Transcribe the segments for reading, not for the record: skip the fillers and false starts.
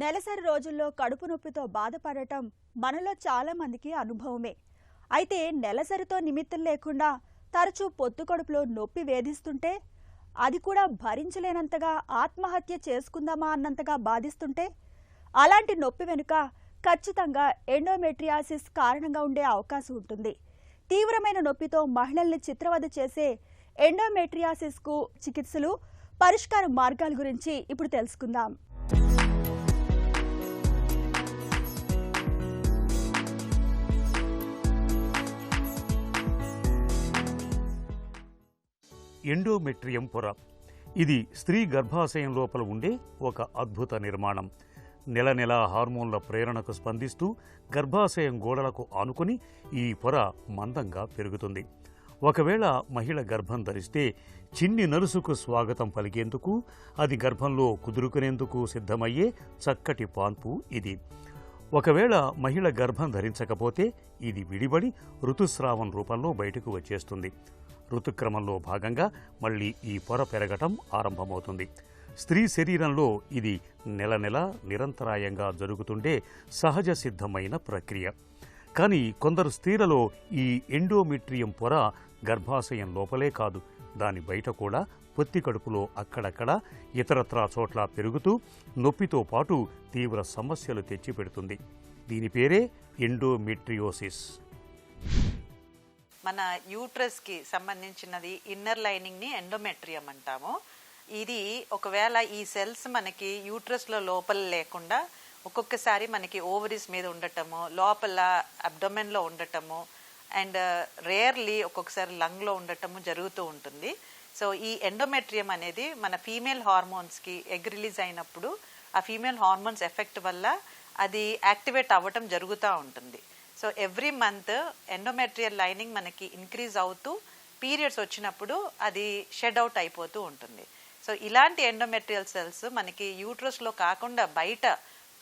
నెలసరి రోజుల్లో కడుపు నొప్పితో బాధపడటం మనలో చాలా మందికి అనుభవమే. అయితే నెలసరితో నిమిత్తం లేకుండా తరచూ పొత్తు కడుపులో నొప్పి వేధిస్తుంటే, అది కూడా భరించలేనంతగా ఆత్మహత్య చేసుకుందామా అన్నంతగా బాధిస్తుంటే, అలాంటి నొప్పి వెనుక ఖచ్చితంగా ఎండోమెట్రియాసిస్ కారణంగా ఉండే అవకాశం ఉంటుంది. తీవ్రమైన నొప్పితో మహిళల్ని చిత్రవద చేసే ఎండోమెట్రియాసిస్కు చికిత్సలు, పరిష్కార మార్గాల గురించి ఇప్పుడు తెలుసుకుందాం. ఎండోమెట్రియం పొర ఇది స్త్రీ గర్భాశయం లోపల ఉండే ఒక అద్భుత నిర్మాణం. నెల నెల హార్మోన్ల ప్రేరణకు స్పందిస్తూ గర్భాశయం గోడలకు ఆనుకుని ఈ పొర మందంగా పెరుగుతుంది. ఒకవేళ మహిళ గర్భం ధరిస్తే చిన్ని నలుసుకు స్వాగతం పలికేందుకు, అది గర్భంలో కుదురుకునేందుకు సిద్ధమయ్యే చక్కటి పాన్పు ఇది. ఒకవేళ మహిళ గర్భం ధరించకపోతే ఇది విడిబడి ఋతుస్రావం రూపంలో బయటకు వచ్చేస్తుంది. ఋతుక్రమంలో భాగంగా మళ్ళీ ఈ పొర పెరగటం ఆరంభమవుతుంది. స్త్రీ శరీరంలో ఇది నెల నెల నిరంతరాయంగా జరుగుతుండే సహజ సిద్ధమైన ప్రక్రియ. కానీ కొందరు స్త్రీలలో ఈ ఎండోమెట్రియం పొర గర్భాశయం లోపలే కాదు, దాని బయట కూడా పొత్తి కడుపులో అక్కడక్కడ ఇతరత్రా చోట్ల పెరుగుతూ నొప్పితో పాటు తీవ్ర సమస్యలు తెచ్చిపెడుతుంది. దీని పేరే ఎండోమెట్రియోసిస్. మన యూట్రస్కి సంబంధించినది ఇన్నర్ లైనింగ్ని ఎండోమెట్రియం అంటాము. ఇది ఒకవేళ ఈ సెల్స్ మనకి యూట్రస్లో లోపల లేకుండా ఒక్కొక్కసారి మనకి ఓవరీస్ మీద ఉండటము, లోపల అబ్డొమెన్లో ఉండటము, అండ్ రేర్లీ ఒక్కొక్కసారి లంగ్లో ఉండటము జరుగుతూ ఉంటుంది. సో ఈ ఎండోమెట్రియం అనేది మన ఫీమేల్ హార్మోన్స్కి ఎగ్ రిలీజ్ అయినప్పుడు ఆ ఫీమేల్ హార్మోన్స్ ఎఫెక్ట్ వల్ల అది యాక్టివేట్ అవ్వటం జరుగుతూ ఉంటుంది. So every month endometrial lining మనకి ఇంక్రీజ్ అవుతూ పీరియడ్స్ వచ్చినప్పుడు అది షెడ్ అవుట్ అయిపోతూ ఉంటుంది. సో ఇలాంటి ఎండోమెట్రియల్ సెల్స్ మనకి యూట్రస్లో కాకుండా బయట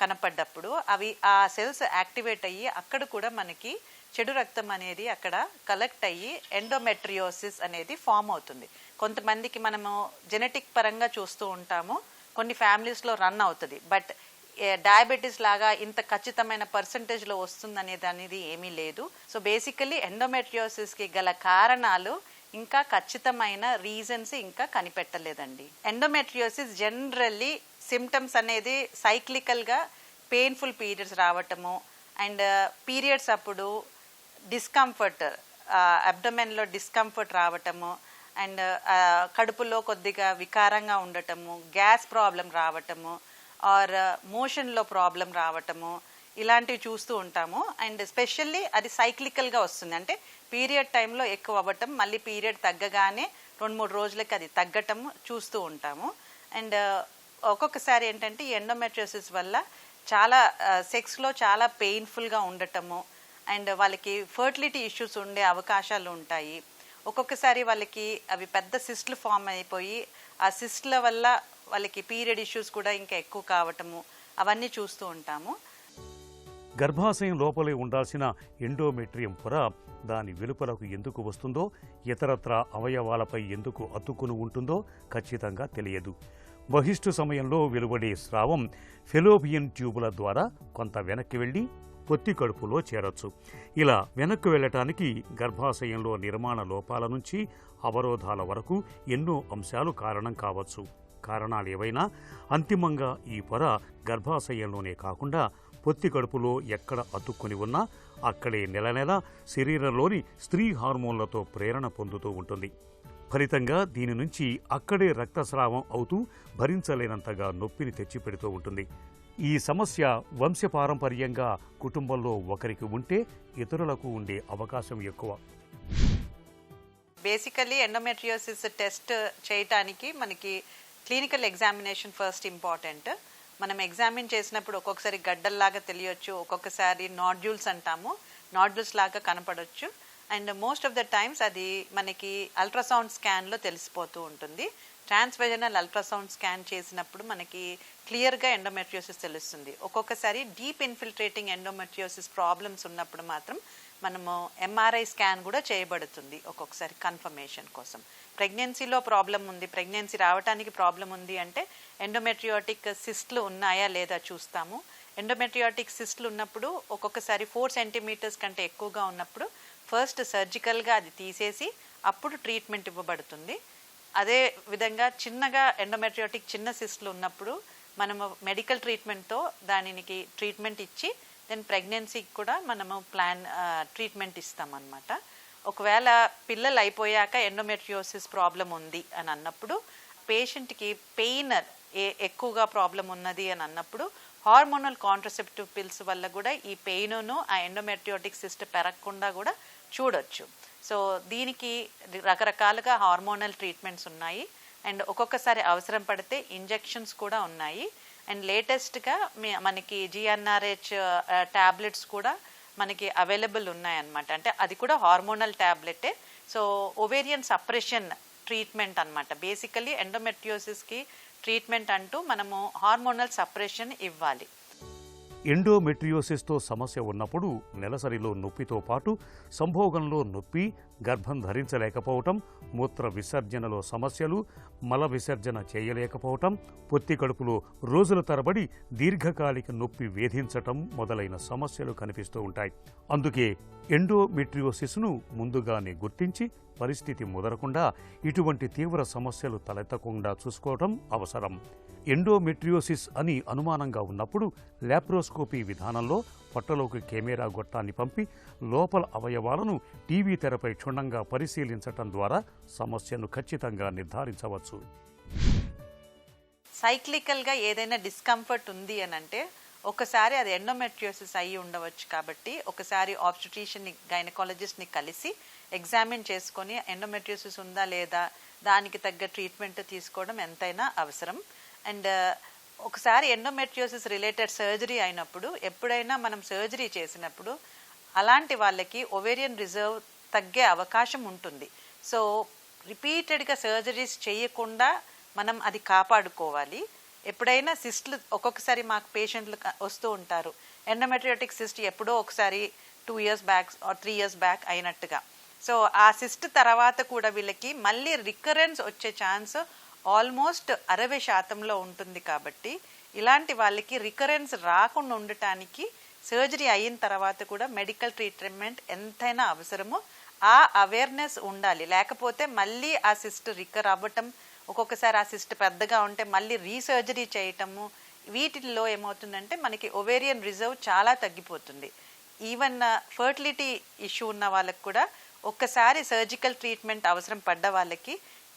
కనపడ్డప్పుడు అవి ఆ సెల్స్ యాక్టివేట్ అయ్యి అక్కడ కూడా మనకి చెడు రక్తం అనేది అక్కడ కలెక్ట్ అయ్యి ఎండోమెట్రియోసిస్ అనేది ఫామ్ అవుతుంది. కొంతమందికి మనము జెనెటిక్ పరంగా చూస్తూ ఉంటాము, కొన్ని ఫ్యామిలీస్లో రన్ అవుతుంది. బట్ డయాబెటీస్ లాగా ఇంత ఖచ్చితమైన పర్సంటేజ్లో వస్తుందనేది అనేది ఏమీ లేదు. సో బేసికలీ ఎండోమెట్రియోసిస్కి గల కారణాలు ఇంకా ఖచ్చితమైన రీజన్స్ ఇంకా కనిపెట్టలేదండి. ఎండోమెట్రియోసిస్ జనరల్లీ సిమ్టమ్స్ అనేది సైక్లికల్గా పెయిన్ఫుల్ పీరియడ్స్ రావటము, అండ్ పీరియడ్స్ అప్పుడు డిస్కంఫర్ట్, అబ్డమెన్లో డిస్కంఫర్ట్ రావటము, అండ్ కడుపులో కొద్దిగా వికారంగా ఉండటము, గ్యాస్ ప్రాబ్లం రావటము, ఆర్ మోషన్లో ప్రాబ్లం రావటము, ఇలాంటివి చూస్తూ ఉంటాము. అండ్ స్పెషల్లీ అది సైక్లికల్గా వస్తుంది, అంటే పీరియడ్ టైంలో ఎక్కువ అవ్వటం, మళ్ళీ పీరియడ్ తగ్గగానే 2-3 రోజులకి అది తగ్గటం చూస్తూ ఉంటాము. అండ్ ఒక్కొక్కసారి ఏంటంటే ఈ ఎండోమెట్రియోసిస్ వల్ల చాలా సెక్స్లో చాలా పెయిన్ఫుల్గా ఉండటము, అండ్ వాళ్ళకి ఫర్టిలిటీ ఇష్యూస్ ఉండే అవకాశాలు ఉంటాయి. ఒక్కొక్కసారి వాళ్ళకి అవి పెద్ద సిస్ట్లు ఫామ్ అయిపోయి ఆ సిస్ట్ల వల్ల వాళ్ళకి పీరియడ్ ఇష్యూస్ కూడా ఇంకా ఎక్కువ కావటము, అవన్నీ చూస్తూ ఉంటాము. గర్భాశయం లోపలే ఉండాల్సిన ఎండోమెట్రియం పొర దాని వెలుపలకు ఎందుకు వస్తుందో, ఇతరత్రా అవయవాలపై ఎందుకు అతుక్కుని ఉంటుందో ఖచ్చితంగా తెలియదు. బహిష్టు సమయంలో వెలువడే స్రావం ఫెలోపియన్ ట్యూబుల ద్వారా కొంత వెనక్కి వెళ్ళి పొత్తి కడుపులో చేరొచ్చు. ఇలా వెనక్కి వెళ్ళటానికి గర్భాశయంలో నిర్మాణ లోపాల నుంచి అవరోధాల వరకు ఎన్నో అంశాలు కారణం కావచ్చు. కారణాలు ఏవైనా అంతిమంగా ఈ పొర గర్భాశయంలోనే కాకుండా పొత్తి కడుపులో ఎక్కడ అతుక్కుని ఉన్నా అక్కడే నెల నెల శరీరంలోని స్త్రీ హార్మోన్లతో ప్రేరణ పొందుతూ ఉంటుంది. ఫలితంగా దీని నుంచి అక్కడే రక్తస్రావం అవుతూ భరించలేనంతగా నొప్పిని తెచ్చిపెడుతూ ఉంటుంది. ఈ సమస్య వంశపారంపర్యంగా కుటుంబంలో ఒకరికి ఉంటే ఇతరులకు ఉండే అవకాశం ఎక్కువ. బేసికలీ ఎండోమెట్రియోసిస్ టెస్ట్ చేయటానికి మనకి క్లినికల్ ఎగ్జామినేషన్ ఫస్ట్ ఇంపార్టెంట్. మనం ఎగ్జామిన్ చేసినప్పుడు ఒక్కొక్కసారి గడ్డల్లాగా తెలియచ్చు, ఒక్కొక్కసారి నాడ్యూల్స్ అంటాము, నాడ్యూల్స్ లాగా కనపడవచ్చు. And most of the times అది మనకి అల్ట్రాసౌండ్ స్కాన్లో తెలిసిపోతూ ఉంటుంది. ట్రాన్స్వెజనల్ అల్ట్రాసౌండ్ స్కాన్ చేసినప్పుడు మనకి క్లియర్గా ఎండోమెట్రియోసిస్ తెలుస్తుంది. ఒక్కొక్కసారి డీప్ ఇన్ఫిల్ట్రేటింగ్ ఎండోమెట్రియోసిస్ ప్రాబ్లమ్స్ ఉన్నప్పుడు మాత్రం మనము ఎంఆర్ఐ స్కాన్ కూడా చేయబడుతుంది ఒక్కొక్కసారి కన్ఫర్మేషన్ కోసం. ప్రెగ్నెన్సీలో ప్రాబ్లం ఉంది, ప్రెగ్నెన్సీ రావడానికి ప్రాబ్లం ఉంది అంటే ఎండోమెట్రియోటిక్ సిస్ట్లు ఉన్నాయా లేదా చూస్తాము. ఎండోమెట్రియోటిక్ సిస్ట్లు ఉన్నప్పుడు ఒక్కొక్కసారి 4 సెంటీమీటర్స్ కంటే ఎక్కువగా ఉన్నప్పుడు ఫస్ట్ సర్జికల్గా అది తీసేసి అప్పుడు ట్రీట్మెంట్ ఇవ్వబడుతుంది. అదే విధంగా చిన్నగా ఎండోమెట్రియోటిక్ చిన్న సిస్ట్లు ఉన్నప్పుడు మనము మెడికల్ ట్రీట్మెంట్తో దానికి ట్రీట్మెంట్ ఇచ్చి దెన్ ప్రెగ్నెన్సీకి కూడా మనము ట్రీట్మెంట్ ఇస్తామన్నమాట. ఒకవేళ పిల్లలు అయిపోయాక ఎండోమెట్రియోసిస్ ప్రాబ్లం ఉంది అని అన్నప్పుడు పేషెంట్కి పెయిన్ ఎక్కువగా ప్రాబ్లం ఉన్నది అని అన్నప్పుడు హార్మోనల్ కాంట్రసెప్టివ్ పిల్స్ వల్ల కూడా ఈ పెయిన్ను ఆ ఎండోమెట్రియోటిక్ సిస్ట్ పెరగకుండా కూడా చూడొచ్చు. సో దీనికి రకరకాలుగా హార్మోనల్ ట్రీట్మెంట్స్ ఉన్నాయి అండ్ ఒక్కొక్కసారి అవసరం పడితే ఇంజెక్షన్స్ కూడా ఉన్నాయి. అండ్ లేటెస్ట్గా మనకి జిఎన్ఆర్హెచ్ ట్యాబ్లెట్స్ కూడా మనకి అవైలబుల్ ఉన్నాయన్నమాట. అంటే అది కూడా హార్మోనల్ ట్యాబ్లెటే. సో ఓవేరియన్ సప్రెషన్ ట్రీట్మెంట్ అన్నమాట. బేసికలీ ఎండోమెట్రియోసిస్కి ట్రీట్మెంట్ అంటూ మనము హార్మోనల్ సప్రెషన్ ఇవ్వాలి. ఎండోమెట్రియోసిస్తో సమస్య ఉన్నప్పుడు నెలసరిలో నొప్పితో పాటు సంభోగంలో నొప్పి, గర్భం ధరించలేకపోవటం, మూత్ర విసర్జనలో సమస్యలు, మల విసర్జన చేయలేకపోవటం, పొత్తి కడుపులో రోజుల తరబడి దీర్ఘకాలిక నొప్పి వేధించటం మొదలైన సమస్యలు కనిపిస్తూ ఉంటాయి. అందుకే ఎండోమెట్రియోసిస్ను ముందుగానే గుర్తించి పరిస్థితి ముదరకుండా ఇటువంటి తీవ్ర సమస్యలు తలెత్తకుండా చూసుకోవటం అవసరం. ఎండోమెట్రియోసిస్ అని అనుమానంగా ఉన్నప్పుడు లాప్రోస్కోపీ విధానంలో పొట్టలోకి కెమెరా గొట్టాన్ని పంపి లోపల అవయవాలను టీవీ తెరపై క్షుణ్ణంగా పరిశీలించటం ద్వారా సమస్యను ఖచ్చితంగా నిర్ధారించవచ్చు. సైక్లికల్గా ఏదైనా డిస్కంఫర్ట్ ఉంది అని అంటే ఒకసారి అది ఎండోమెట్రియోసిస్ అయ్యి ఉండవచ్చు. కాబట్టి ఒకసారి ఆబ్స్టెట్రిషియన్ని గైనకాలజిస్ట్ని కలిసి ఎగ్జామిన్ చేసుకొని ఎండోమెట్రియోసిస్ ఉందా లేదా దానికి తగ్గ ట్రీట్మెంట్ తీసుకోవడం ఎంతైనా అవసరం. అండ్ ఒకసారి ఎండోమెట్రియోసిస్ రిలేటెడ్ సర్జరీ అయినప్పుడు ఎప్పుడైనా మనం సర్జరీ చేసినప్పుడు అలాంటి వాళ్ళకి ఓవేరియన్ రిజర్వ్ తగ్గే అవకాశం ఉంటుంది. సో రిపీటెడ్గా సర్జరీస్ చేయకుండా మనం అది కాపాడుకోవాలి. ఎప్పుడైనా సిస్ట్లు ఒక్కొక్కసారి మాకు పేషెంట్లు వస్తూ ఉంటారు, ఎండోమెట్రియోటిక్ సిస్ట్ ఎప్పుడో ఒకసారి 2 years back or 3 years back అయినట్టుగా. సో ఆ సిస్ట్ తర్వాత కూడా వీళ్ళకి మళ్ళీ రికరెన్స్ వచ్చే ఛాన్స్ ఆల్మోస్ట్ 60% ఉంటుంది. కాబట్టి ఇలాంటి వాళ్ళకి రికరెన్స్ రాకుండా ఉండటానికి సర్జరీ అయిన తర్వాత కూడా మెడికల్ ట్రీట్మెంట్ ఎంతైనా అవసరమో ఆ అవేర్నెస్ ఉండాలి. లేకపోతే మళ్ళీ ఆ సిస్ట్ రికర్ అవ్వటం, ఒక్కొక్కసారి ఆ సిస్ట్ పెద్దగా ఉంటే మళ్ళీ రీసర్జరీ చేయటము, వీటిల్లో ఏమవుతుందంటే మనకి ఓవేరియన్ రిజర్వ్ చాలా తగ్గిపోతుంది. ఈవెన్ ఫర్టిలిటీ ఇష్యూ ఉన్న వాళ్ళకి కూడా ఒక్కసారి సర్జికల్ ట్రీట్మెంట్ అవసరం పడ్డ వాళ్ళకి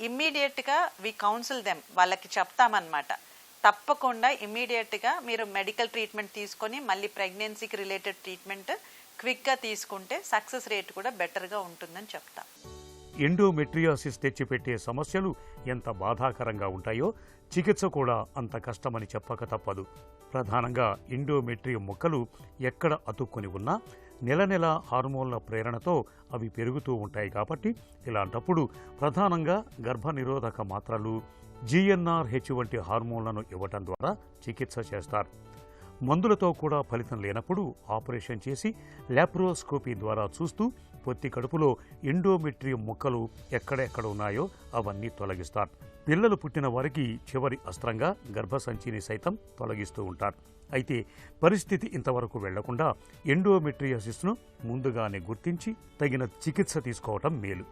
ఇమ్మీడియట్గా వి కౌన్సిల్ దెమ్, వాళ్ళకి చెప్తామన్నమాట, తప్పకుండా ఇమ్మీడియట్గా మీరు మెడికల్ ట్రీట్మెంట్ తీసుకొని మళ్ళీ ప్రెగ్నెన్సీకి రిలేటెడ్ ట్రీట్మెంట్ క్విక్గా తీసుకుంటే సక్సెస్ రేట్ కూడా బెటర్గా ఉంటుందని చెప్తాం. ఎండోమెట్రియోసిస్ తెచ్చిపెట్టే సమస్యలు ఎంత బాధాకరంగా ఉంటాయో చికిత్స కూడా అంత కష్టమని చెప్పక తప్పదు. ప్రధానంగా ఎండోమెట్రియం ముక్కలు ఎక్కడ అతుక్కుని ఉన్నా నెల నెల హార్మోన్ల ప్రేరణతో అవి పెరుగుతూ ఉంటాయి. కాబట్టి ఇలాంటప్పుడు ప్రధానంగా గర్భనిరోధక మాత్రలు, జిఎన్ఆర్హెచ్ వంటి హార్మోన్లను ఇవ్వటం ద్వారా చికిత్స చేస్తారు. మందులతో కూడా ఫలితం లేనప్పుడు ఆపరేషన్ చేసి లాప్రోస్కోపీ ద్వారా చూస్తూ పొత్తి కడుపులో ఎండోమెట్రియం ముక్కలు ఎక్కడెక్కడ ఉన్నాయో అవన్నీ తొలగిస్తారు. పిల్లలు పుట్టిన వారికి చివరి అస్త్రంగా గర్భసంచిని సైతం తొలగిస్తూ ఉంటారు. అయితే పరిస్థితి ఇంతవరకు వెళ్లకుండా ఎండోమెట్రియోసిస్ను ముందుగానే గుర్తించి తగిన చికిత్స తీసుకోవటం మేలు.